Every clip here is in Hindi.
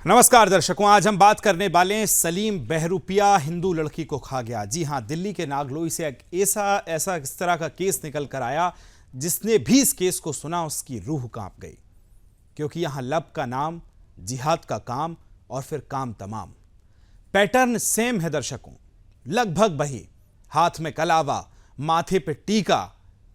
नमस्कार दर्शकों, आज हम बात करने वाले हैं सलीम बहरूपिया हिंदू लड़की को खा गया। जी हां, दिल्ली के नागलोई से एक ऐसा इस तरह का केस निकल कर आया जिसने भी इस केस को सुना उसकी रूह कांप गई, क्योंकि यहां लब का नाम, जिहाद का काम और फिर काम तमाम। पैटर्न सेम है दर्शकों, लगभग वही। हाथ में कलावा, माथे पे टीका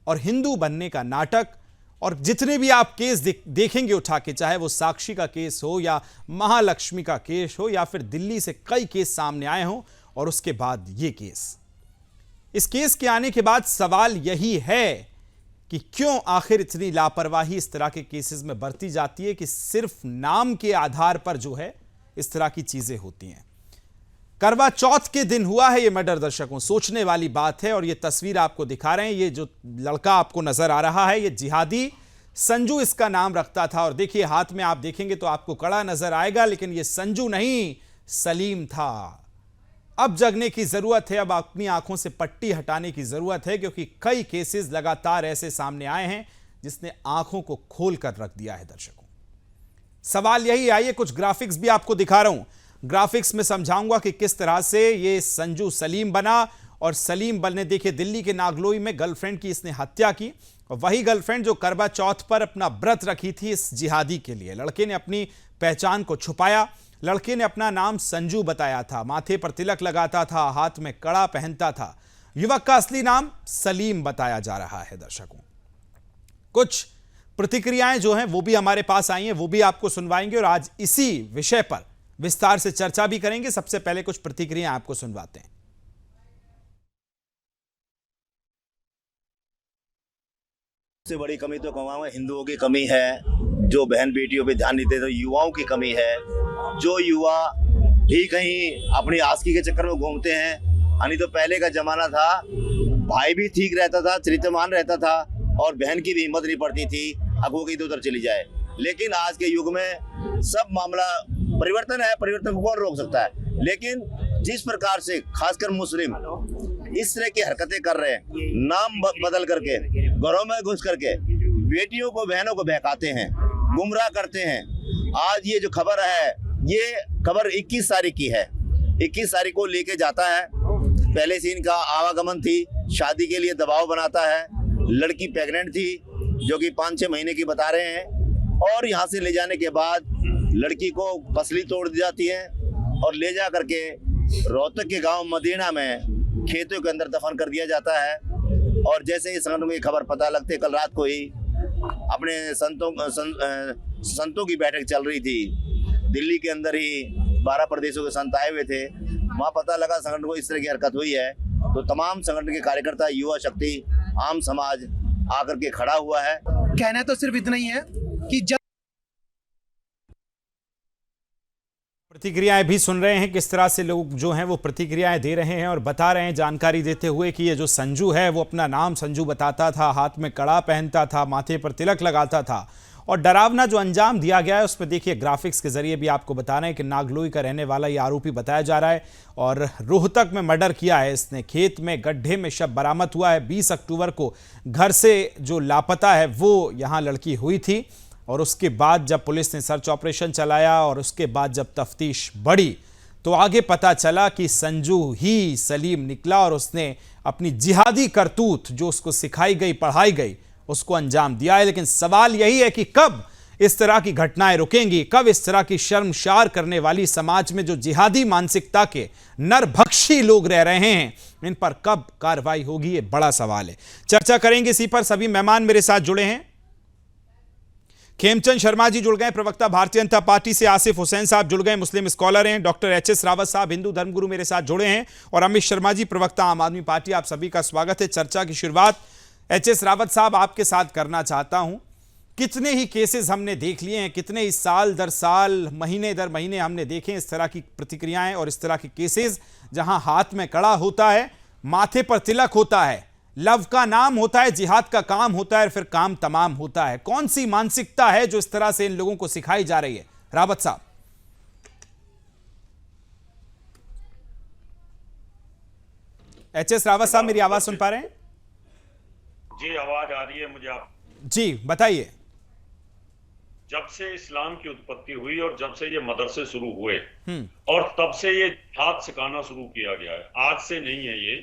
और हिंदू बनने का नाटक। और जितने भी आप केस देखेंगे उठा के, चाहे वो साक्षी का केस हो या महालक्ष्मी का केस हो या फिर दिल्ली से कई केस सामने आए हों, और उसके बाद ये केस। इस केस के आने के बाद सवाल यही है कि क्यों आखिर इतनी लापरवाही इस तरह के केसेस में बरती जाती है कि सिर्फ नाम के आधार पर जो है इस तरह की चीजें होती हैं। करवा चौथ के दिन हुआ है ये मर्डर दर्शकों, सोचने वाली बात है। और ये तस्वीर आपको दिखा रहे हैं, ये जो लड़का आपको नजर आ रहा है ये जिहादी संजू इसका नाम रखता था। और देखिए हाथ में आप देखेंगे तो आपको कड़ा नजर आएगा, लेकिन ये संजू नहीं सलीम था। अब जगने की जरूरत है, अब अपनी आंखों से पट्टी हटाने की जरूरत है, क्योंकि कई केसेस लगातार ऐसे सामने आए हैं जिसने आंखों को खोल कर रख दिया है दर्शकों। सवाल यही, आइए कुछ ग्राफिक्स भी आपको दिखा रहा हूं। ग्राफिक्स में समझाऊंगा कि किस तरह से ये संजू सलीम बना। और सलीम बनने, देखिए दिल्ली के नागलोई में गर्लफ्रेंड की इसने हत्या की, और वही गर्लफ्रेंड जो करवा चौथ पर अपना व्रत रखी थी इस जिहादी के लिए। लड़के ने अपनी पहचान को छुपाया। लड़के ने अपना नाम संजू बताया था, माथे पर तिलक लगाता था, हाथ में कड़ा पहनता था। युवक का असली नाम सलीम बताया जा रहा है दर्शकों। कुछ प्रतिक्रियाएं जो हैं वो भी हमारे पास आई हैं, वो भी आपको सुनवाएंगे और आज इसी विषय पर विस्तार से चर्चा भी करेंगे। सबसे पहले कुछ प्रतिक्रिया आपको सुनवाते हैं। सबसे बड़ी कमी तो गाँव में हिंदुओं की कमी है, जो बहन बेटियों पे ध्यान नहीं देते। तो युवाओं की कमी है, जो युवा भी कहीं अपनी आस्की के चक्कर में घूमते हैं। यानी तो पहले का जमाना था, भाई भी ठीक रहता था, चरित्रवान रहता था, और बहन की भी हिम्मत नहीं पड़ती थी अगुओं की इधर उधर चली जाए। लेकिन आज के युग में सब मामला परिवर्तन है, परिवर्तन को कौन रोक सकता है। लेकिन जिस प्रकार से खासकर मुस्लिम इस तरह की हरकतें कर रहे हैं, नाम बदल करके, घरों में घुस करके बेटियों को, बहनों को बहकाते हैं, गुमराह करते हैं। आज ये जो खबर है, ये खबर 21 तारीख की है। 21 तारीख को लेके जाता है, पहले से इनका आवागमन थी, शादी के लिए दबाव बनाता है। लड़की प्रेग्नेंट थी, जो कि 5-6 महीने की बता रहे हैं, और यहाँ से ले जाने के बाद लड़की को पसली तोड़ दी जाती है और ले जा करके रोहतक के गांव मदीना में खेतों के अंदर दफन कर दिया जाता है। और जैसे ही संगठन की खबर पता लगते, कल रात को ही अपने संतों की बैठक चल रही थी दिल्ली के अंदर ही, 12 प्रदेशों के संत आए हुए थे। वहाँ पता लगा संगठन को इस तरह की हरकत हुई है, तो तमाम संगठन के कार्यकर्ता, युवा शक्ति, आम समाज आकर के खड़ा हुआ है। कहना तो सिर्फ इतना ही है कि जब प्रतिक्रियाएं भी सुन रहे हैं, किस तरह से लोग जो हैं वो प्रतिक्रियाएं दे रहे हैं और बता रहे हैं, जानकारी देते हुए कि ये जो संजू है वो अपना नाम संजू बताता था, हाथ में कड़ा पहनता था, माथे पर तिलक लगाता था। और डरावना जो अंजाम दिया गया है उसमें देखिए ग्राफिक्स के जरिए भी आपको बता रहे हैं कि नागलोई का रहने वाला ये आरोपी बताया जा रहा है, और रोहतक में मर्डर किया है इसने। खेत में गड्ढे में शव बरामद हुआ है। 20 अक्टूबर को घर से जो लापता है वो यहाँ लड़की हुई थी, और उसके बाद जब पुलिस ने सर्च ऑपरेशन चलाया और उसके बाद जब तफ्तीश बढ़ी तो आगे पता चला कि संजू ही सलीम निकला, और उसने अपनी जिहादी करतूत जो उसको सिखाई गई, पढ़ाई गई, उसको अंजाम दिया है। लेकिन सवाल यही है कि कब इस तरह की घटनाएं रुकेंगी, कब इस तरह की शर्मशार करने वाली समाज में जो जिहादी मानसिकता के नरभक्षी लोग रह रहे हैं, इन पर कब कार्रवाई होगी, ये बड़ा सवाल है। चर्चा करेंगे इसी पर। सभी मेहमान मेरे साथ जुड़े हैं। खेमचंद शर्मा जी जुड़ गए, प्रवक्ता भारतीय जनता पार्टी से। आसिफ हुसैन साहब जुड़ गए, मुस्लिम स्कॉलर हैं। Doctor H S. रावत साहब हिंदू धर्मगुरु मेरे साथ जुड़े हैं, और अमित शर्मा जी प्रवक्ता आम आदमी पार्टी। आप सभी का स्वागत है। चर्चा की शुरुआत एच.एस. रावत साहब आपके साथ करना चाहता हूं। कितने ही केसेस हमने देख लिए हैं, कितने ही साल दर साल, महीने दर महीने हमने देखे इस तरह की प्रतिक्रियाएं और इस तरह के केसेस, जहां हाथ में कड़ा होता है, माथे पर तिलक होता है, लव का नाम होता है, जिहाद का काम होता है, फिर काम तमाम होता है। कौन सी मानसिकता है जो इस तरह से इन लोगों को सिखाई जा रही है? रावत साहब। एच.एस. रावत साहब मेरी आवाज सुन पा रहे हैं? जी, आवाज आ रही है मुझे। आप जी बताइए। जब से इस्लाम की उत्पत्ति हुई और जब से ये मदरसे शुरू हुए हम्म। और तब से ये हाथ सिखाना शुरू किया गया है, आज से नहीं है ये।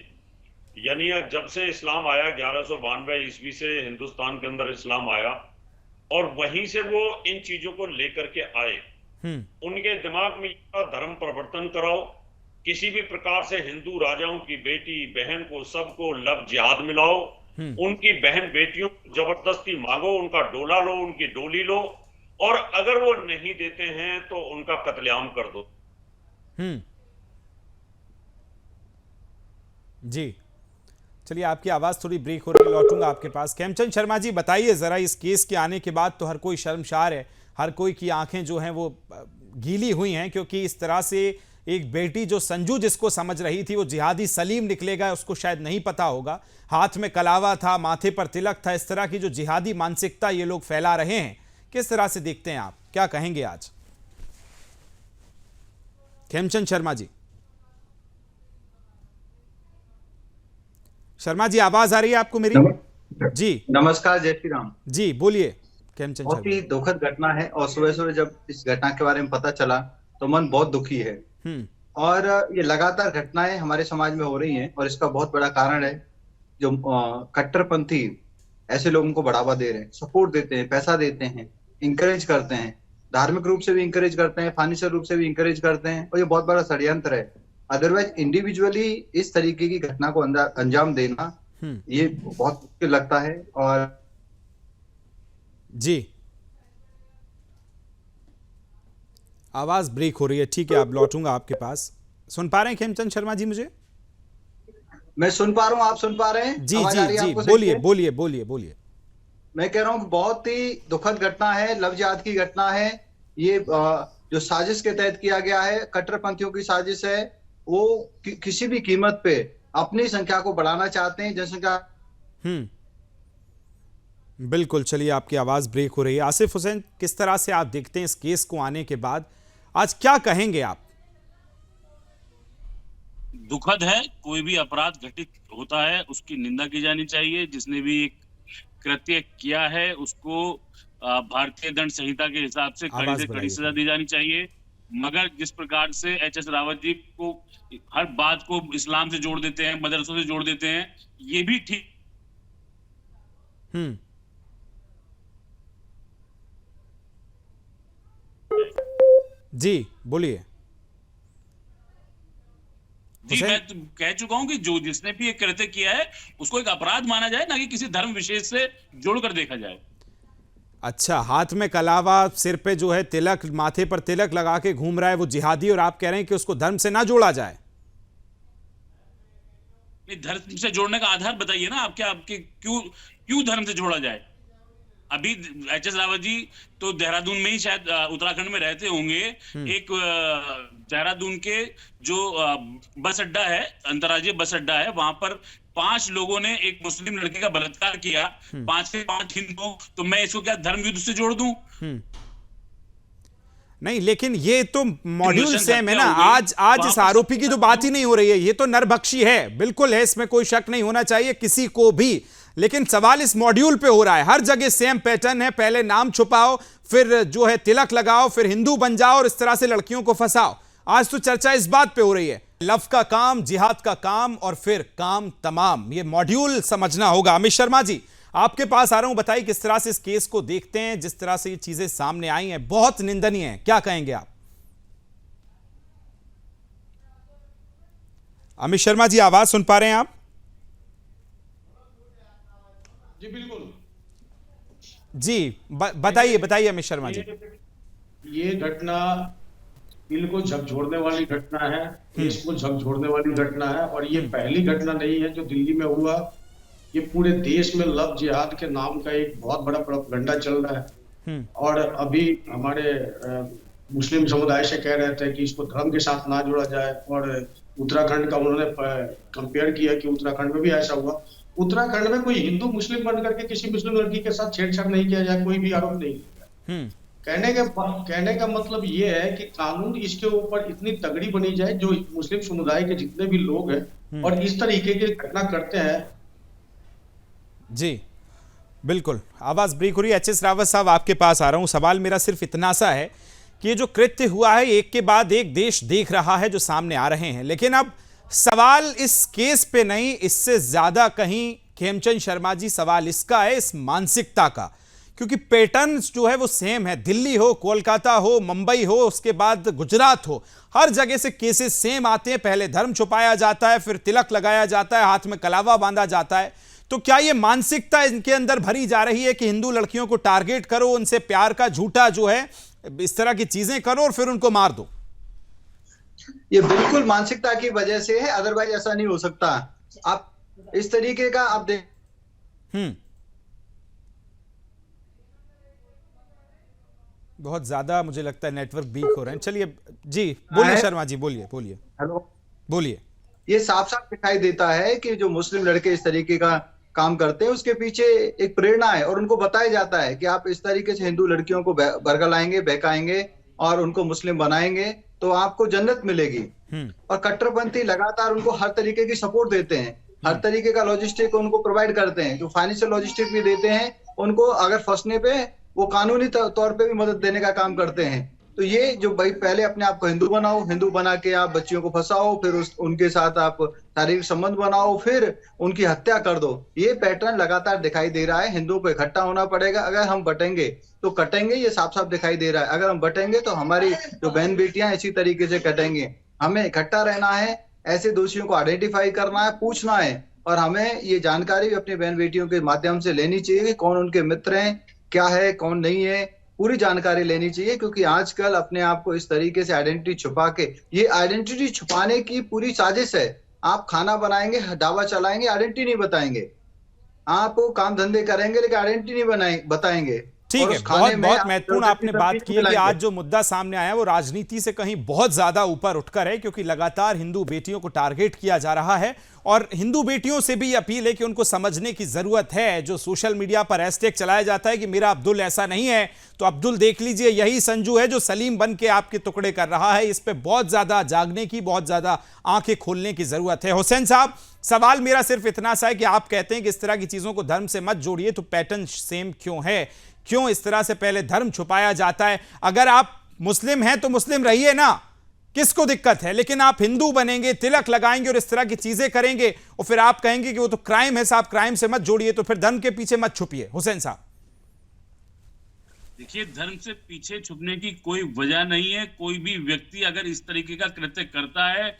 यानी जब से इस्लाम आया 1192 ईस्वी से हिंदुस्तान के अंदर इस्लाम आया और वहीं से वो इन चीजों को लेकर के आए। उनके दिमाग में धर्म प्रवर्तन कराओ, किसी भी प्रकार से हिंदू राजाओं की बेटी बहन को सबको लव जिहाद मिलाओ, उनकी बहन बेटियों को जबरदस्ती मांगो, उनका डोला लो, उनकी डोली लो, और अगर वो नहीं देते हैं तो उनका कत्लेआम कर दो। जी चलिए, आपकी आवाज थोड़ी ब्रेक हो रही है, लौटूंगा आपके पास। खेमचंद शर्मा जी बताइए जरा, इस केस के आने के बाद तो हर कोई शर्मसार है, हर कोई की आंखें जो हैं वो गीली हुई हैं, क्योंकि इस तरह से एक बेटी जो संजू जिसको समझ रही थी वो जिहादी सलीम निकलेगा, उसको शायद नहीं पता होगा, हाथ में कलावा था, माथे पर तिलक था। इस तरह की जो जिहादी मानसिकता ये लोग फैला रहे हैं, किस तरह से देखते हैं आप, क्या कहेंगे आज? खेमचंद शर्मा जी। शर्मा जी आवाज आ रही है आपको मेरी? जी नमस्कार, जय श्री राम जी, बोलिए खेमचंद बहुत ही दुखद घटना है और सुबह सुबह जब इस घटना के बारे में पता चला तो मन बहुत दुखी है। और ये लगातार घटनाएं हमारे समाज में हो रही हैं और इसका बहुत बड़ा कारण है जो कट्टरपंथी ऐसे लोगों को बढ़ावा दे रहे हैं, सपोर्ट देते हैं, पैसा देते हैं, इंकरेज करते हैं, धार्मिक रूप से भी इंकरेज करते हैं, फाइनेंशियल रूप से भी इंकरेज करते हैं, और ये बहुत बड़ा षड्यंत्र है। अदरवाइज इंडिविजुअली इस तरीके की घटना को अंजाम देना ये बहुत मुश्किल लगता है। और जी आवाज ब्रेक हो रही है, ठीक है, आप लौटूंगा आपके पास। सुन पा रहे हैं खेमचंद शर्मा जी मुझे? मैं सुन पा रहा हूं, आप सुन पा रहे हैं? जी जी जी, बोलिए बोलिए बोलिए बोलिए। मैं कह रहा हूं बहुत ही दुखद घटना है, लव जिहाद की घटना है ये, जो साजिश के तहत किया गया है, कट्टरपंथियों की साजिश है। वो किसी भी कीमत पे अपनी संख्या को बढ़ाना चाहते हैं, जनसंख्या। बिल्कुल। चलिए, आपकी आवाज ब्रेक हो रही है। आसिफ हुसैन, किस तरह से आप देखते हैं इस केस को आने के बाद, आज क्या कहेंगे आप? दुखद है, कोई भी अपराध घटित होता है उसकी निंदा की जानी चाहिए। जिसने भी एक कृत्य किया है उसको भारतीय दंड संहिता के हिसाब से कड़ी से कड़ी सजा दी जानी चाहिए। मगर जिस प्रकार से एच.एस. रावत जी को हर बात को इस्लाम से जोड़ देते हैं, मदरसों से जोड़ देते हैं, ये भी ठीक। जी बोलिए। जी मैं तो कह चुका हूं कि जो जिसने भी एक कृत्य किया है उसको एक अपराध माना जाए, ना कि किसी धर्म विशेष से जोड़कर देखा जाए। अच्छा, हाथ में कलावा, सिर पे जो है तिलक, माथे पर तिलक लगा के घूम रहा है वो जिहादी, और आप कह रहे हैं कि उसको धर्म से ना जोड़ा जाए? धर्म से जोड़ने का आधार बताइए ना, आपके क्यों धर्म से जोड़ा जाए? अभी एच.एस. रावत जी तो देहरादून में ही शायद उत्तराखंड में रहते होंगे। एक देहरादून के जो बस अड्डा है, अंतर्राज्यीय बस अड्डा है, वहां पर 5 लोगों ने एक मुस्लिम लड़के का बलात्कार किया, 5 के 5 हिंदू, तो मैं इसको क्या धर्म युद्ध से जोड़ दूं? नहीं, लेकिन ये तो मॉड्यूल सेम है ना। आज इस आरोपी की तो बात ही नहीं हो रही है, ये तो नरभक्षी है, बिल्कुल है, इसमें कोई शक नहीं होना चाहिए किसी को भी। लेकिन सवाल इस मॉड्यूल पे हो रहा है, हर जगह सेम पैटर्न है, पहले नाम छुपाओ, फिर जो है तिलक लगाओ, फिर हिंदू बन जाओ और इस तरह से लड़कियों को फंसाओ। आज तो चर्चा इस बात पे हो रही है, लव का काम, जिहाद का काम और फिर काम तमाम। ये मॉड्यूल समझना होगा। अमित शर्मा जी, आपके पास आ रहा हूं, बताइए किस तरह से इस केस को देखते हैं, जिस तरह से ये चीजें सामने आई हैं, बहुत निंदनीय है, क्या कहेंगे आप? अमित शर्मा जी, आवाज सुन पा रहे हैं आप? जी बिल्कुल जी, बताइए अमित शर्मा जी। ये घटना दिल को झकझोरने वाली घटना है, देश को झकझोरने वाली घटना है, और ये पहली घटना नहीं है जो दिल्ली में हुआ। ये पूरे देश में लव जिहाद के नाम का एक बहुत बड़ा प्रोपेगेंडा चल रहा है। और अभी हमारे मुस्लिम समुदाय से कह रहे थे कि इसको धर्म के साथ ना जोड़ा जाए, और उत्तराखंड का उन्होंने कंपेयर किया कि उत्तराखंड में भी ऐसा हुआ। उत्तराखंड में कोई हिंदू मुस्लिम बन करके किसी मुस्लिम लड़की के साथ छेड़छाड़ नहीं किया जाए, कोई भी आरोप नहीं किया। कहने का मतलब ये है कि कानून इसके ऊपर इतनी तगड़ी बनी जाए जो मुस्लिम समुदाय के जितने भी लोग हैं और इस तरीके की घटना करते हैं। जी, बिल्कुल, आवाज ब्रेक हो रही है। एच एस रावत साहब, आपके पास आ रहा हूं। सवाल मेरा सिर्फ इतना सा है कि ये जो कृत्य हुआ है, एक के बाद एक देश देख रहा है जो सामने आ रहे हैं, लेकिन अब सवाल इस केस पे नहीं, इससे ज्यादा कहीं खेमचंद शर्मा जी सवाल इसका है, इस मानसिकता का, क्योंकि पैटर्न जो है वो सेम है। दिल्ली हो, कोलकाता हो, मुंबई हो, उसके बाद गुजरात हो, हर जगह से केसेस सेम आते हैं। पहले धर्म छुपाया जाता है, फिर तिलक लगाया जाता है, हाथ में कलावा बांधा जाता है। तो क्या ये मानसिकता इनके अंदर भरी जा रही है कि हिंदू लड़कियों को टारगेट करो, उनसे प्यार का झूठा जो है इस तरह की चीजें करो और फिर उनको मार दो? ये बिल्कुल मानसिकता की वजह से है, अदरवाइज ऐसा नहीं हो सकता। आप इस तरीके का आप देख बहुत ज्यादा मुझे लगता है नेटवर्क वीक हो रहे हैं। चलिए जी, बोलिए शर्मा जी, बोलिए बोलिए। हेलो, बोलिए। ये साफ साफ दिखाई देता है कि जो मुस्लिम लड़के इस तरीके का काम करते हैं उसके पीछे एक प्रेरणा है, और उनको बताया जाता है कि आप इस तरीके से हिंदू लड़कियों को बरगलाएंगे, बहकाएंगे और उनको मुस्लिम बनाएंगे तो आपको जन्नत मिलेगी। और कट्टरपंथी लगातार उनको हर तरीके की सपोर्ट देते हैं, हर तरीके का लॉजिस्टिक उनको प्रोवाइड करते हैं, जो फाइनेंशियल लॉजिस्टिक भी देते हैं उनको, अगर फंसने पे वो कानूनी तौर पे भी मदद देने का काम करते हैं। तो ये जो भाई पहले अपने आप को हिंदू बनाओ, हिंदू बना के आप बच्चियों को फंसाओ, फिर उनके साथ आप शारीरिक संबंध बनाओ, फिर उनकी हत्या कर दो, ये पैटर्न लगातार दिखाई दे रहा है। हिंदुओं को इकट्ठा होना पड़ेगा, अगर हम बटेंगे तो कटेंगे, ये साफ साफ दिखाई दे रहा है। अगर हम बटेंगे तो हमारी जो बहन बेटियां इसी तरीके से कटेंगे। हमें इकट्ठा रहना है, ऐसे दोषियों को आइडेंटिफाई करना है, पूछना है, और हमें ये जानकारी भी अपनी बहन बेटियों के माध्यम से लेनी चाहिए कि कौन उनके मित्र हैं, क्या है, कौन नहीं है, पूरी जानकारी लेनी चाहिए। क्योंकि आजकल अपने आप को इस तरीके से आइडेंटिटी छुपा के, ये आइडेंटिटी छुपाने की पूरी साजिश है। आप खाना बनाएंगे, दावा चलाएंगे, आइडेंटिटी नहीं बताएंगे, आप काम धंधे करेंगे लेकिन आइडेंटिटी नहीं बताएंगे। ठीक है, बहुत बहुत महत्वपूर्ण आपने बात की है कि आज जो मुद्दा सामने आया है वो राजनीति से कहीं बहुत ज्यादा ऊपर उठकर है, क्योंकि लगातार हिंदू बेटियों को टारगेट किया जा रहा है। और हिंदू बेटियों से भी अपील है कि उनको समझने की जरूरत है। जो सोशल मीडिया पर हैशटैग चलाया जाता है कि मेरा अब्दुल ऐसा नहीं है, तो अब्दुल देख लीजिए यही संजू है जो सलीम बन के आपके टुकड़े कर रहा है। इस पे बहुत ज्यादा जागने की, बहुत ज्यादा आंखें खोलने की जरूरत है। हुसैन साहब, सवाल मेरा सिर्फ इतना सा है कि आप कहते हैं कि इस तरह की चीजों को धर्म से मत जोड़िए, तो पैटर्न सेम क्यों है? क्यों इस तरह से पहले धर्म छुपाया जाता है? अगर आप मुस्लिम हैं तो मुस्लिम रहिए ना, किसको दिक्कत है? लेकिन आप हिंदू बनेंगे, तिलक लगाएंगे और इस तरह की चीजें करेंगे और फिर आप कहेंगे कि वो तो क्राइम है साहब, क्राइम से मत जोड़िए, तो फिर धर्म के पीछे मत छुपिए। हुसैन साहब, देखिए, धर्म से पीछे छुपने की कोई वजह नहीं है। कोई भी व्यक्ति अगर इस तरीके का कृत्य करता है,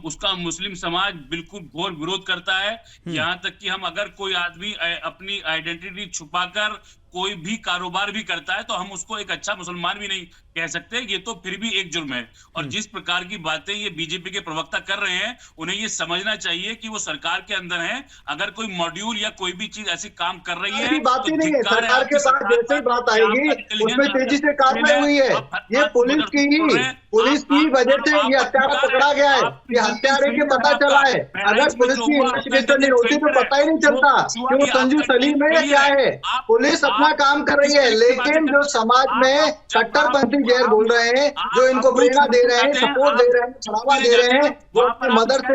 उसका मुस्लिम समाज बिल्कुल घोर विरोध करता है। यहाँ तक कि हम अगर कोई आदमी अपनी आइडेंटिटी छुपाकर कोई भी कारोबार भी करता है तो हम उसको एक अच्छा मुसलमान भी नहीं कह सकते। ये तो फिर भी एक जुर्म है। और जिस प्रकार की बातें ये बीजेपी के प्रवक्ता कर रहे हैं, उन्हें ये समझना चाहिए कि वो सरकार के अंदर हैं। अगर कोई मॉड्यूल या कोई भी चीज ऐसी काम कर रही है, बात ही नहीं है। सरकार के पास जैसे ही बात आएगी उसमें तेजी से कार्रवाई हुई है। ये पुलिस की वजह से ये हत्यारा पकड़ा गया है, ये हत्यारे के पता चला है। अगर पुलिस की इन्वेस्टिगेशन नहीं होती तो पता ही नहीं चलता कि वो संजू सलीम है या क्या है। पुलिस अपना काम कर रही है, लेकिन जो समाज में कट्टरपंथी जहर बोल रहे हैं, जो इनको प्रेरणा दे रहे हैं, सपोर्ट दे रहे हैं, बढ़ावा दे रहे हैं, वो अपने मदर से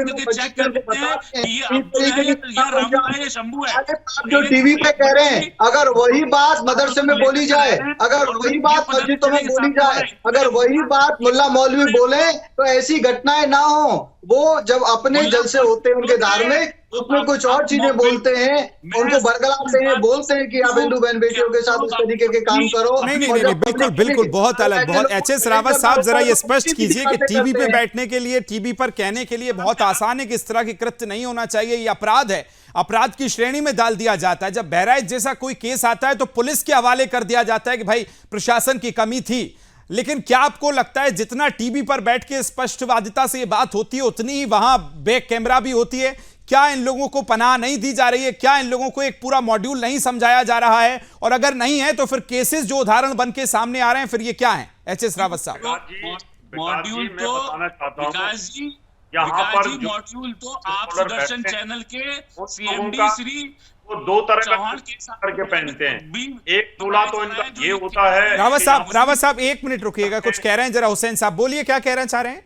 जो टीवी पे कह रहे हैं, अगर वही बात मदरसे में बोली जाए, अगर वही बात मस्जिदों में बोली जाए, अगर वही बात मुल्ला मौलवी बोले, तो ऐसी घटनाएं ना हो। वो जब अपने जलसे होते हैं उनके धार्मिक, उसमें कुछ और चीजें बोलते हैं, उनको बरगलाते हैं, बोलते हैं कि आप हिंदू बहन बेटियों के साथ उस तरीके के काम करो। नहीं, बिल्कुल बिल्कुल, बहुत अलग, बहुत। एच एस रावत साहब, जरा ये स्पष्ट कीजिए कि टीवी पे बैठने के लिए, टीवी पर कहने के लिए बहुत आसान है कि इस तरह के कृत्य नहीं होना चाहिए, ये अपराध है, अपराध की श्रेणी में डाल दिया जाता है। जब बहराइच जैसा कोई केस आता है तो पुलिस के हवाले कर दिया जाता है कि भाई प्रशासन की कमी थी। लेकिन क्या आपको लगता है जितना टीवी पर बैठ के स्पष्टवादिता से ये बात होती है, उतनी ही वहां बैक कैमरा भी होती है? क्या इन लोगों को पनाह नहीं दी जा रही है? क्या इन लोगों को एक पूरा मॉड्यूल नहीं समझाया जा रहा है? और अगर नहीं है तो फिर केसेस जो उदाहरण बन के सामने आ रहे हैं, फिर ये क्या है? एच एस रावत साहब, मॉड्यूल तो विकास जी, मॉड्यूल तो आप सुदर्शन चैनल के सीएमडी श्री वो दो तरह करके पहनते हैं। एक दूल्हा तो इनका ये होता है। रावत साहब, एक मिनट रुकिएगा, कुछ कह रहे हैं, जरा हुसैन साहब बोलिए, क्या कहना चाह रहे हैं?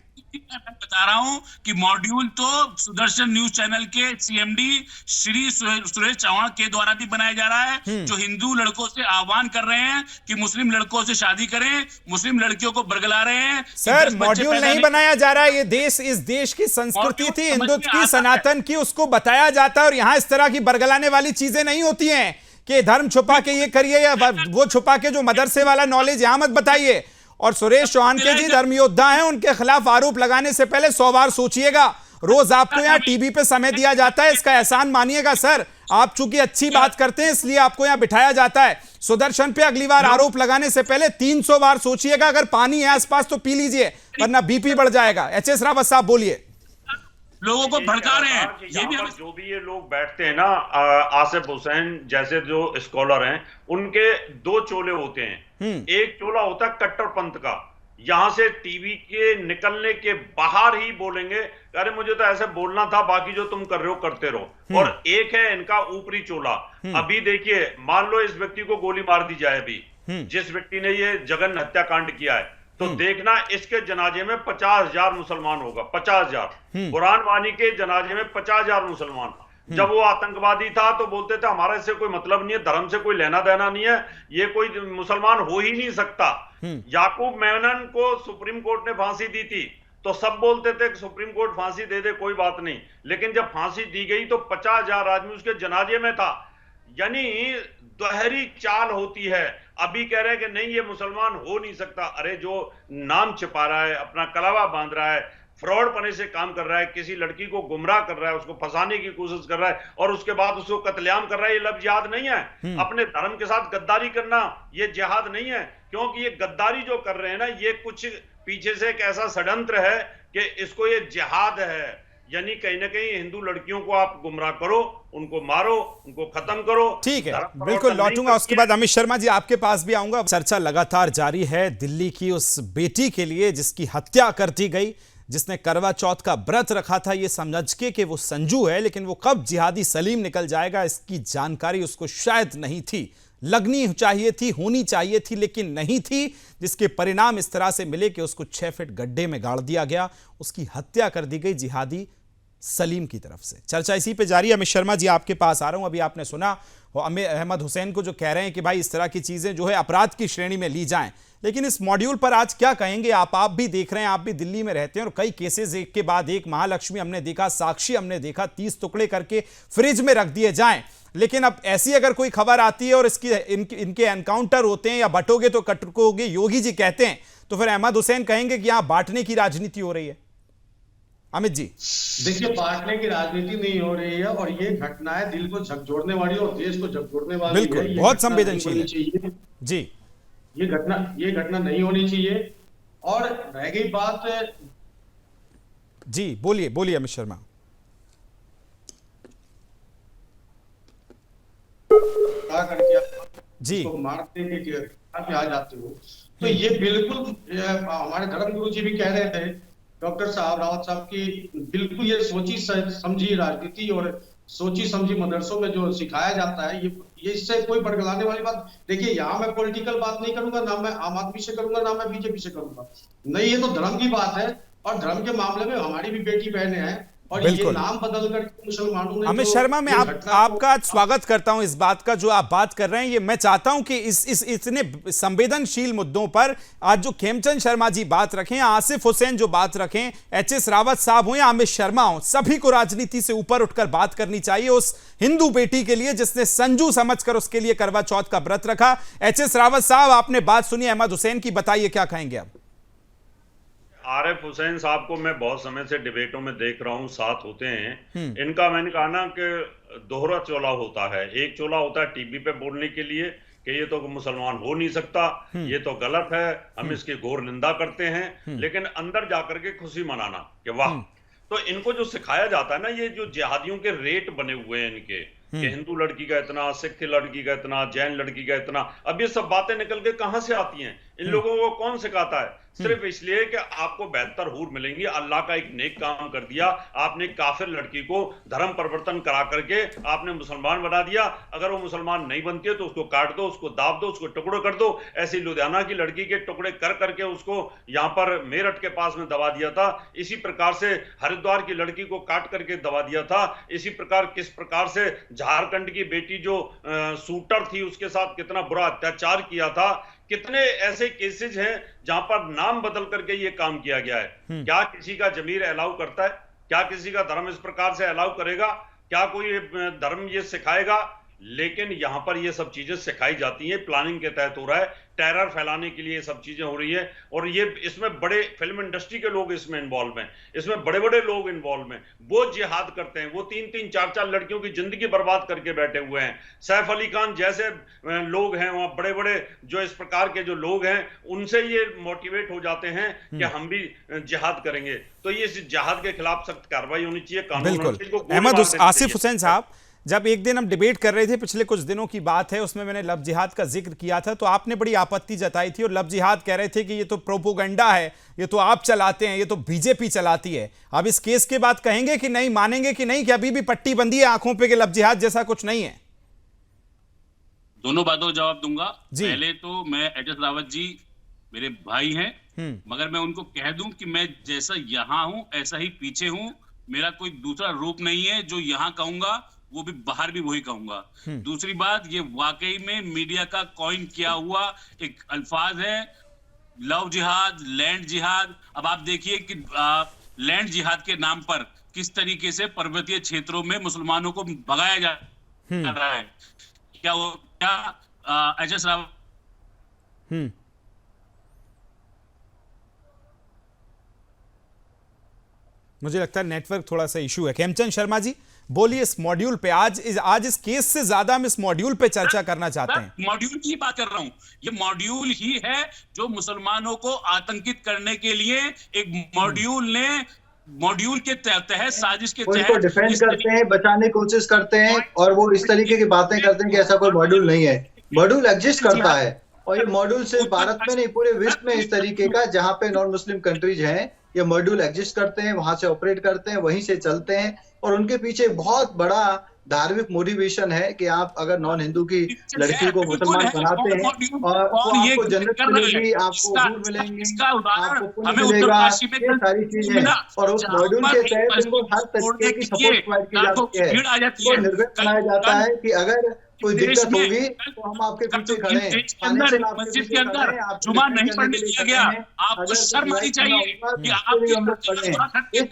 बता रहा हूं कि मॉड्यूल तो सुदर्शन न्यूज चैनल के सीएमडी श्री सुरेश चौहान के द्वारा भी बनाया जा रहा है, जो हिंदू लड़कों से आह्वान कर रहे हैं कि मुस्लिम लड़कों से शादी करें, मुस्लिम लड़कियों को बरगला रहे हैं। सर मॉड्यूल नहीं बनाया जा रहा है, ये देश, इस देश की संस्कृति थी, हिंदुत्व की, सनातन की, उसको बताया जाता है। और यहाँ इस तरह की बरगलाने वाली चीजें नहीं होती हैं कि धर्म छुपा के ये करिए या वो छुपा के जो मदरसे वाला नॉलेज यहाँ मत बताइए। और सुरेश चौहान के जी धर्म योद्धा हैं, उनके खिलाफ आरोप लगाने से पहले 100 बार सोचिएगा। रोज आपको यहाँ टीवी पे समय दिया जाता है, इसका एहसान मानिएगा सर। आप चूंकि अच्छी बात करते हैं इसलिए आपको यहाँ बिठाया जाता है। सुदर्शन पे अगली बार आरोप लगाने से पहले 300 बार सोचिएगा। अगर पानी है आसपास तो पी लीजिए, वरना बीपी बढ़ जाएगा। एचएस रावत साहब बोलिए। लोगों को भड़का रहे हैं। ये भी जो भी ये लोग बैठते हैं ना, आसिफ हुसैन जैसे जो स्कॉलर हैं, उनके 2 चोले होते हैं। एक चोला होता है कट्टरपंथ का, यहां से टीवी के निकलने के बाहर ही बोलेंगे अरे मुझे तो ऐसे बोलना था, बाकी जो तुम कर रहे हो करते रहो। और एक है इनका ऊपरी चोला। अभी देखिए, मान लो इस व्यक्ति को गोली मार दी जाए, अभी जिस व्यक्ति ने ये जघन्य हत्याकांड किया है, तो देखना इसके जनाजे में 50,000 मुसलमान होगा। 50,000 कुरान वानी के जनाजे में 50,000 मुसलमान। जब वो आतंकवादी था तो बोलते थे हमारा इससे कोई मतलब नहीं है, धर्म से कोई लेना देना नहीं है, ये कोई मुसलमान हो ही नहीं सकता। याकूब मेनन को सुप्रीम कोर्ट ने फांसी दी थी तो सब बोलते थे कि सुप्रीम कोर्ट फांसी दे दे, कोई बात नहीं। लेकिन जब फांसी दी गई तो 50,000 आदमी उसके जनाजे में था। यानी दोहरी चाल होती है। अभी कह रहे हैं कि नहीं ये मुसलमान हो नहीं सकता। अरे जो नाम छिपा रहा है, अपना कलावा बांध रहा है, फ्रॉड पने से काम कर रहा है, किसी लड़की को गुमराह कर रहा है, उसको फंसाने की कोशिश कर रहा है और उसके बाद उसको कत्लेआम कर रहा है, ये लफ्ज जिहाद नहीं है। अपने धर्म के साथ गद्दारी करना ये जिहाद नहीं है, क्योंकि ये गद्दारी जो कर रहे हैं ना, ये कुछ पीछे से एक ऐसा षड्यंत्र है कि इसको ये जिहाद है। यानी कहीं ना कहीं हिंदू लड़कियों को आप गुमराह करो, उनको मारो, उनको खत्म करो। ठीक है, बिल्कुल लौटूंगा उसके बाद। अमित शर्मा जी आपके पास भी आऊंगा। चर्चा लगातार जारी है दिल्ली की उस बेटी के लिए जिसकी हत्या कर दी गई, जिसने करवा चौथ का व्रत रखा था ये समझ के कि वो संजू है, लेकिन वो कब जिहादी सलीम निकल जाएगा इसकी जानकारी उसको शायद नहीं थी। लगनी चाहिए थी, होनी चाहिए थी, लेकिन नहीं थी, जिसके परिणाम इस तरह से मिले कि उसको 6 फीट गड्ढे में गाड़ दिया गया, उसकी हत्या कर दी गई जिहादी सलीम की तरफ से। चर्चा इसी पे जारी है। अमित शर्मा जी आपके पास आ रहा हूं। अभी आपने सुना अहमद हुसैन को जो कह रहे हैं कि भाई इस तरह की चीजें जो है अपराध की श्रेणी में ली जाएं, लेकिन इस मॉड्यूल पर आज क्या कहेंगे आप भी देख रहे हैं, आप भी दिल्ली में रहते हैं और कई केसेस एक के बाद एक, महालक्ष्मी हमने देखा, साक्षी हमने देखा, 30 टुकड़े करके फ्रिज में रख दिए जाएं। लेकिन अब ऐसी अगर कोई खबर आती है और इनके एनकाउंटर होते हैं या बटोगे तो कटकोगे, योगी जी कहते हैं, तो फिर अहमद हुसैन कहेंगे कि यहां बांटने की राजनीति हो रही है। अमित जी देखिए, बांटने की राजनीति नहीं हो रही है और ये घटनाएं दिल को झकझोरने वाली और देश को झकझोरने वाली बिल्कुल है। बहुत संवेदनशील है जी। ये घटना नहीं होनी चाहिए। और रह गई बात, जी बोलिए अमित शर्मा जी। तो मारते के आ जाते हो, तो ये बिल्कुल हमारे धर्म गुरु जी भी कह रहे थे, डॉक्टर साहब, रावत साहब की, बिल्कुल ये सोची समझी राजनीति और सोची समझी मदरसों में जो सिखाया जाता है, ये इससे कोई बरगलाने वाली बात। देखिए, यहाँ मैं पॉलिटिकल बात नहीं करूंगा, ना मैं आम आदमी से करूंगा, ना मैं बीजेपी से करूंगा, नहीं, ये तो धर्म की बात है। और धर्म के मामले में हमारी भी बेटी बहनें हैं और ये नाम बदल कर मुसलमानों ने। अमित शर्मा, मैं आपका स्वागत करता हूं इस बात का जो आप बात कर रहे हैं। ये मैं चाहता हूं कि इस इतने संवेदनशील मुद्दों पर आज जो खेमचंद शर्मा जी बात रखें, आसिफ हुसैन जो बात रखें, एचएस रावत साहब हो या अमित शर्मा हो, सभी को राजनीति से ऊपर उठकर बात करनी चाहिए उस हिंदू बेटी के लिए जिसने संजू समझकर उसके लिए करवा चौथ का व्रत रखा। एचएस रावत साहब, आपने बात सुनी अहमद हुसैन की, बताइए क्या कहेंगे आप? आरिफ हुसैन साहब को मैं बहुत समय से डिबेटों में देख रहा हूं, साथ होते हैं इनका। मैंने कहा ना कि दोहरा चोला होता है। एक चोला होता है टीवी पे बोलने के लिए कि ये तो मुसलमान हो नहीं सकता, ये तो गलत है, हम इसकी घोर निंदा करते हैं, लेकिन अंदर जाकर के खुशी मनाना कि वाह। तो इनको जो सिखाया जाता है ना, ये जो जिहादियों के रेट बने हुए हैं इनके, कि हिंदू लड़की का इतना, सिख लड़की का इतना, जैन लड़की का इतना, अब ये सब बातें निकल के कहां से आती हैं? इन लोगों को कौन सिखाता है? सिर्फ इसलिए कि आपको बेहतर हूर मिलेंगी। अल्लाह का एक नेक काम कर दिया आपने, काफिर लड़की को धर्म परिवर्तन करा करके आपने मुसलमान बना दिया। अगर वो मुसलमान नहीं बनती है तो उसको काट दो, उसको दाब दो, उसको टुकड़े कर दो। ऐसी लुधियाना की लड़की के टुकड़े कर करके उसको यहाँ पर मेरठ के पास में दबा दिया था। इसी प्रकार से हरिद्वार की लड़की को काट करके दबा दिया था। इसी प्रकार किस प्रकार से झारखंड की बेटी जो शूटर थी उसके साथ कितना बुरा अत्याचार किया था। कितने ऐसे केसेस हैं जहां पर नाम बदल करके ये काम किया गया है। क्या किसी का जमीर अलाउ करता है? क्या किसी का धर्म इस प्रकार से अलाउ करेगा? क्या कोई धर्म ये सिखाएगा? लेकिन यहां पर ये सब चीजें सिखाई जाती हैं, प्लानिंग के तहत हो रहा है, टेरर फैलाने के लिए ये सब चीजें हो रही है। और ये इसमें बड़े फिल्म इंडस्ट्री के लोग इसमें इन्वॉल्व हैं, इसमें बड़े बड़े लोग इन्वॉल्व हैं। वो जिहाद करते हैं, वो 3-3, 4-4 लड़कियों की जिंदगी बर्बाद करके बैठे हुए हैं। सैफ अली खान जैसे लोग हैं, वहां बड़े बड़े जो इस प्रकार के जो लोग हैं, उनसे ये मोटिवेट हो जाते हैं कि हम भी जिहाद करेंगे। तो ये इस जिहाद के खिलाफ सख्त कार्रवाई होनी चाहिए, कानून बिल्कुल। अहमद आसिफ हुसैन साहब, जब एक दिन हम डिबेट कर रहे थे, पिछले कुछ दिनों की बात है, उसमें मैंने लव जिहाद का जिक्र किया था, तो आपने बड़ी आपत्ति जताई थी और लव जिहाद कह रहे थे कि ये तो प्रोपोगंडा है, ये तो आप चलाते हैं, ये तो बीजेपी चलाती है। अब इस केस के बाद कहेंगे कि नहीं, मानेंगे कि नहीं, कि अभी भी पट्टी बंदी है आंखों पे कि लव जिहाद जैसा कुछ नहीं है? दोनों बातों का जवाब दूंगा। पहले तो मैं एचएस रावत जी मेरे भाई हैं, मगर मैं उनको कह दूं कि मैं जैसा यहाँ हूं ऐसा ही पीछे हूं। मेरा कोई दूसरा रूप नहीं है। जो यहाँ कहूंगा वो भी बाहर भी वही कहूंगा। दूसरी बात, ये वाकई में मीडिया का कॉइन किया हुआ एक अल्फाज है, लव जिहाद, लैंड जिहाद। अब आप देखिए कि लैंड जिहाद के नाम पर किस तरीके से पर्वतीय क्षेत्रों में मुसलमानों को भगाया जा रहा है। क्या एचएस रावत मुझे लगता है नेटवर्क थोड़ा सा इशू है। खेमचंद शर्मा जी बोलिए इस मॉड्यूल पे। आज इस केस से ज्यादा हम इस मॉड्यूल पे चर्चा करना चाहते हैं। मॉड्यूल की बात कर रहा हूं। ये मॉड्यूल ही है जो मुसलमानों को आतंकित करने के लिए एक मॉड्यूल के तहत साजिश के तहत डिफेंड करते हैं, बचाने की कोशिश करते हैं, और वो इस तरीके की बातें करते हैं कि ऐसा कोई मॉड्यूल नहीं है। मॉड्यूल एग्जिस्ट करता है, और ये मॉड्यूल सिर्फ भारत में नहीं, पूरे विश्व में इस तरीके का, जहाँ पे नॉन मुस्लिम कंट्रीज हैं, ये मॉड्यूल एग्जिस्ट करते हैं, वहां से ऑपरेट करते हैं, वहीं से चलते हैं। और उनके पीछे बहुत बड़ा धार्मिक मोटिवेशन है कि आप अगर नॉन हिंदू की लड़की को मुसलमान बनाते हैं और आपको जन्नत मिलेगी, आपको हूर मिलेंगे, आपको पुण्य मिलेगा, ये सारी चीजें। और उस मॉड्यूल के तहत इनको हर तरीके की सपोर्ट प्रोवाइड की जाती है, तो निर्भय बनाया जाता है कि अगर कोई दिक्कत होगी तो हम आपके पीछे खड़े हैं। मस्जिद के अंदर जुमा नहीं पढ़ने दिया गया, आपको शर्म आनी चाहिए कि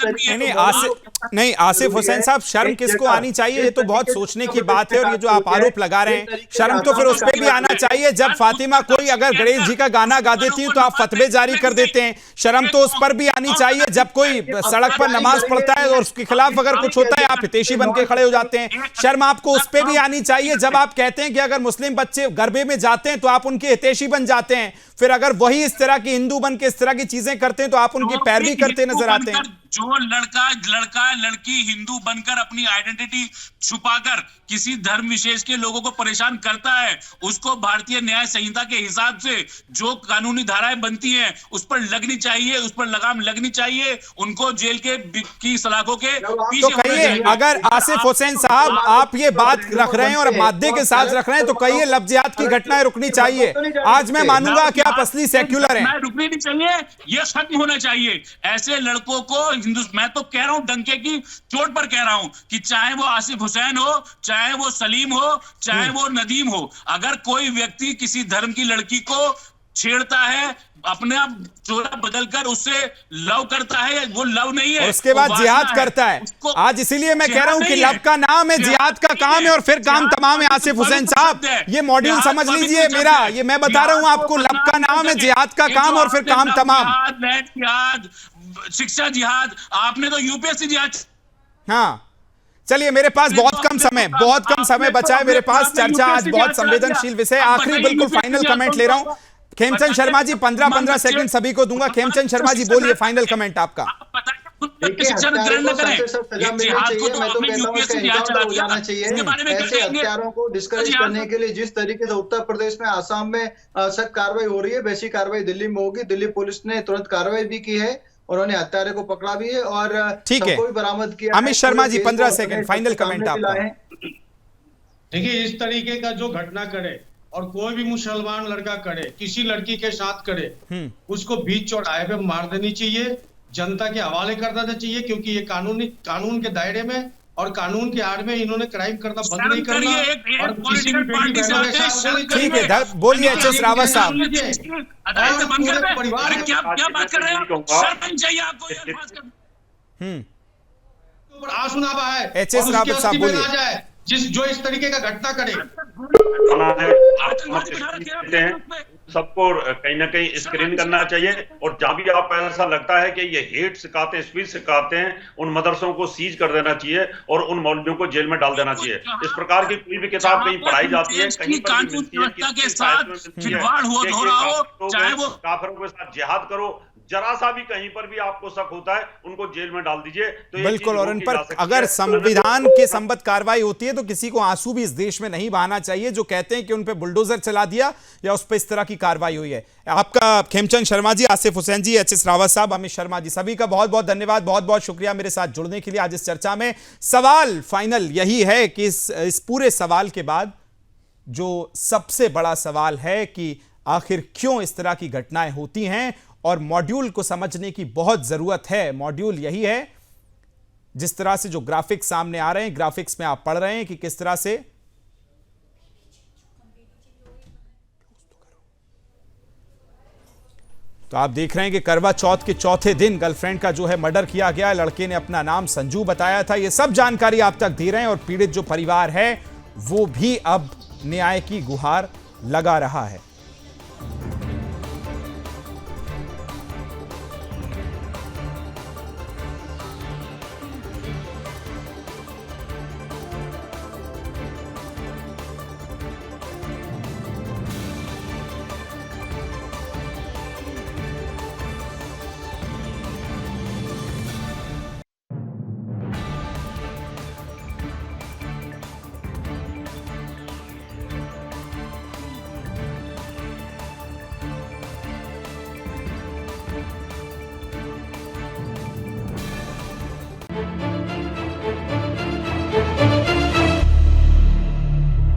नहीं आसिफ हुसैन साहब, शर्म किसको आनी चाहिए? ये तो बहुत सोचने की बात है। और ये जो आप आरोप लगा रहे हैं, शर्म तो फिर उस पर भी आना चाहिए जब फातिमा कोई अगर गणेश जी का गाना गा देती है तो आप फतवे जारी कर देते हैं। शर्म तो उस पर भी आनी चाहिए जब कोई सड़क पर नमाज पढ़ता है और उसके खिलाफ अगर कुछ होता है आप हितैषी बन के खड़े हो जाते हैं। शर्म आपको उस पर भी आनी चाहिए जब आप कहते हैं कि अगर मुस्लिम बच्चे गरबे में जाते हैं तो आप उनके हितैषी बन जाते हैं, फिर अगर वही इस तरह की हिंदू बन के इस तरह की चीजें करते हैं तो आप उनकी पैरवी करते नजर आते हैं। जो लड़की हिंदू बनकर अपनी आइडेंटिटी छुपाकर किसी धर्म विशेष के लोगों को परेशान करता है, उसको भारतीय न्याय संहिता के हिसाब से जो कानूनी धाराएं बनती हैं उस पर लगनी चाहिए, उस पर लगाम लगनी चाहिए। उनको जेल की सलाखों के पीछे। तो कहिए, अगर आसिफ हुसैन साहब आप ये बात रख रहे हैं और मादे के साथ रख रहे हैं तो कहिए लव जिहाद की घटनाएं रुकनी चाहिए। आज मैं मानूंगा कि आप असली सेक्युलर हैं। रुकनी नहीं चाहिए, ये खत्म होना चाहिए। ऐसे लड़कों को मैं तो कह रहा हूं, डंके की चोट पर कह रहा हूं कि चाहे वो आसिफ हुसैन हो, चाहे वो सलीम हो, चाहे वो नदीम हो, अगर कोई व्यक्ति किसी धर्म की लड़की को छेड़ता है, अपने आप चोरा बदलकर उससे लव करता है, वो लव नहीं है, उसके बाद जिहाद करता है। आज इसीलिए मैं कह रहा हूं कि लव का नाम है, जिहाद का काम है और फिर काम तमाम है। आसिफ हुसैन साहब, ये मॉड्यूल समझ लीजिए मेरा, ये मैं बता रहा हूं आपको, लव का नाम है, जिहाद का काम और फिर काम तमाम। जिहाद, शिक्षा जिहाद, आपने तो यूपीएससी जिहाद। हाँ चलिए, मेरे पास बहुत कम समय बचा है मेरे पास। चर्चा आज बहुत संवेदनशील विषय। आखिरी बिल्कुल फाइनल कमेंट ले रहा हूं खेमचंद शर्मा जी, 15-15 सेकंड सभी को दूंगा। खेमचंद शर्मा जी बोलिए, फाइनल कमेंट आपका। देखिए, हत्यारों को सख्त से सख्त सजा मिलनी चाहिए। मैं तो कहता हूँ इसका एनकाउंटर हो जाना चाहिए। ऐसे हत्यारों को डिस्करेज करने के लिए जिस तरीके से उत्तर प्रदेश में, आसाम में सख्त कार्रवाई हो रही है, वैसी कार्रवाई दिल्ली में होगी। दिल्ली पुलिस ने तुरंत कार्रवाई भी की है, उन्होंने हत्यारे को पकड़ा भी है और सबको भी बरामद किया। Amit Sharma ji 15 second final comment आपका। देखिए, इस तरीके का जो घटना करे और कोई भी मुसलमान लड़का करे, किसी लड़की के साथ करे, उसको बीच चौराहे पे मार देनी चाहिए, जनता के हवाले कर देना चाहिए, क्योंकि ये कानून के दायरे में और कानून के आड़ में इन्होंने क्राइम करना बंद नहीं करना। और किसी भी बेटी बहनों के साथ ठीक है, बोलिए एचएस रावत साहब। क्या बात कर रहे हैं आप? शर्म चाहिए आपको ये बात कर। आंसू ना बहाए, एचएस रावत साहब बोलिए। जो इस तरीके का घटना करे, सबको कहीं ना कहीं स्क्रीन करना चाहिए। और जहां भी आप ऐसा लगता है कि ये हेट सिखाते हैं, स्पीच सिखाते हैं, उन मदरसों को सीज कर देना चाहिए और उन मौलवियों को जेल में डाल देना चाहिए। इस प्रकार की कोई भी किताब कहीं पढ़ाई जाती है, कहीं पर भी मिलती है, चाहे वो काफिरों के साथ जिहाद करो, जरा सा भी कहीं पर भी आपको शक होता है, उनको जेल में डाल दीजिए। तो बिल्कुल, और इन पर अगर संविधान के संबद्ध कार्रवाई होती है तो किसी को आंसू भी इस देश में नहीं बहाना चाहिए जो कहते हैं कि उन पे बुलडोजर चला दिया या उस पर इस तरह की कार्रवाई हुई है। आपका खेमचंद शर्मा जी, आसिफ हुसैन जी, एचएस रावत साहब, अमित शर्मा जी, सभी का बहुत बहुत धन्यवाद, बहुत बहुत शुक्रिया मेरे साथ जुड़ने के लिए आज इस चर्चा में। सवाल फाइनल यही है कि इस पूरे सवाल के बाद जो सबसे बड़ा सवाल है कि आखिर क्यों इस तरह की घटनाएं होती हैं, और मॉड्यूल को समझने की बहुत जरूरत है। मॉड्यूल यही है, जिस तरह से जो ग्राफिक्स सामने आ रहे हैं, ग्राफिक्स में आप पढ़ रहे हैं कि किस तरह से तो आप देख रहे हैं कि करवा चौथ के चौथे दिन गर्लफ्रेंड का जो है मर्डर किया गया। लड़के ने अपना नाम संजू बताया था। ये सब जानकारी आप तक दे रहे हैं और पीड़ित जो परिवार है वो भी अब न्याय की गुहार लगा रहा है।